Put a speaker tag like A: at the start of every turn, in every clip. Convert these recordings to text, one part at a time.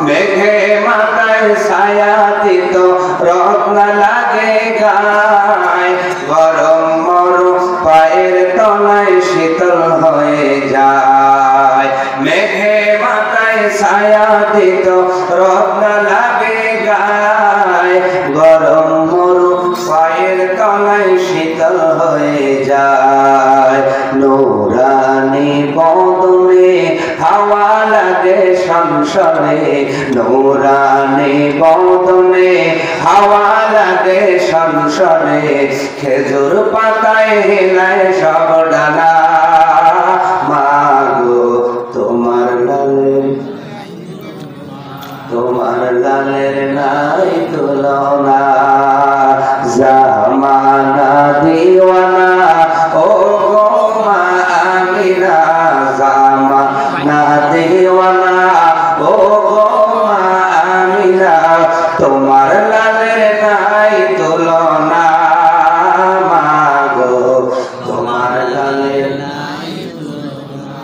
A: মেঘে মাথায় ছায়া দিত রত্ন লাগে গায় গরম মরু পায়ের তলায় শীতল হয়ে যায় মেঘে মাথায় ছায়া দিত রত্ন লাগে গায় গরম মরু পায়ের তলায় শীতল হয়ে যায় নূরানি বদনে হাওয়া লাগে সংসরে নূরানি বদনে হাওয়া লাগে সংসরে খেজুর পাতায় হিলায় সব ডানা মাগো তোমার লালের নাই তুলনা জামানা দিওয়ানা ও গো মা আমিনা জামানা দিওয়ানা ও গো মা আমিনা তোমার লালের নাই তুলনা মাগো তোমার লালের নাই তুলনা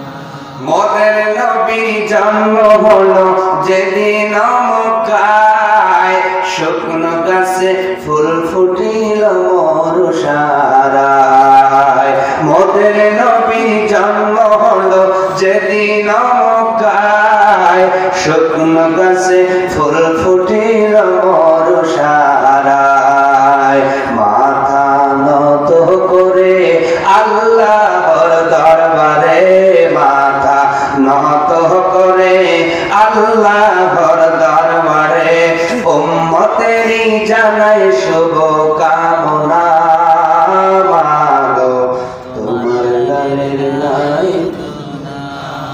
A: মোদের নবী জন্ম হলো যেদিন মক্কায় শুকনো গাছে ফুল ফুটিল মরুসারায় মোদের নবী জন্ম হলো যেদিন মক্কায় শুকনো গাছে ফুল ফুটিল মরুসারায় মাথা নত করে আল্লাহর দরবারে মাথা নত করে আল্লাহর দরবারে উম্মতেরই জানাই শুভ কামনা মাগো তোমার লালের নাই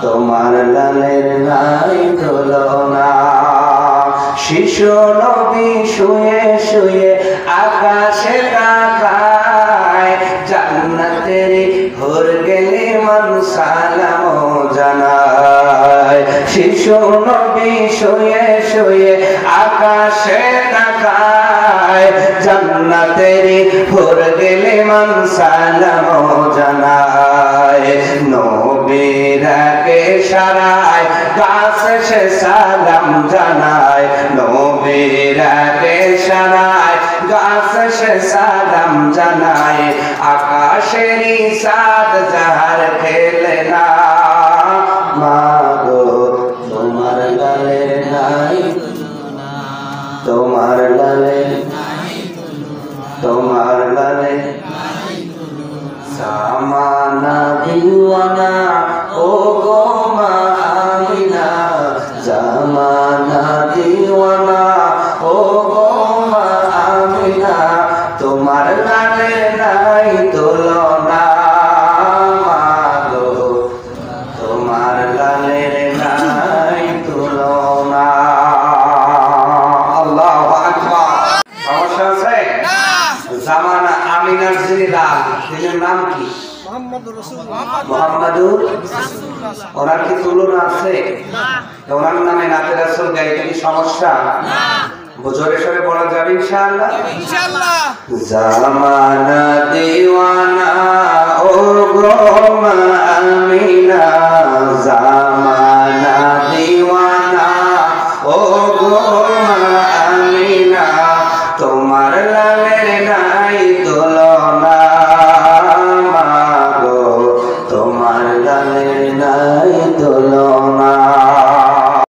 A: তোমার লালের নাই তুলনা শিশু নবী শুয়ে শুয়ে আকাশে তাকায় জান্নাতের হুর গেলে মান সালাম জানায় শিশু নবী শুয়ে শুয়ে আকাশে তাকায় জান্নাতের হুর গেলে মান সালাম জানায় নবীরাকে সারায় কাছে সে সালাম জানায় নবীরাকে সারায় গাছে সে সালাম জানায় আকাশেরই চাঁদ যাহার খেলে না মাগো তোমার লালের নাই তোমার লালের তোমার লালের জামানা দিওয়ানা ও গো মা আমিনা জামানা দিওয়ানা ও গো মা আমিনা তোমার লালের নাই তুলনা মাগো তোমার লালের নাই তুলনা আল্লাহু আকবার সমস্যা আছে জামানা আমিনার যিনি লাল তিনার নাম কি মুহাম্মাদুর ওনার কি তুলনা আছে ওনার নামে নাতে রাসূল গাইতে কি সমস্যা না জোরে সরে বলা যাবে ইনশাআল্লাহ ইনশাআল্লাহ জামানা দিওয়ানা ও গো মা আমিনা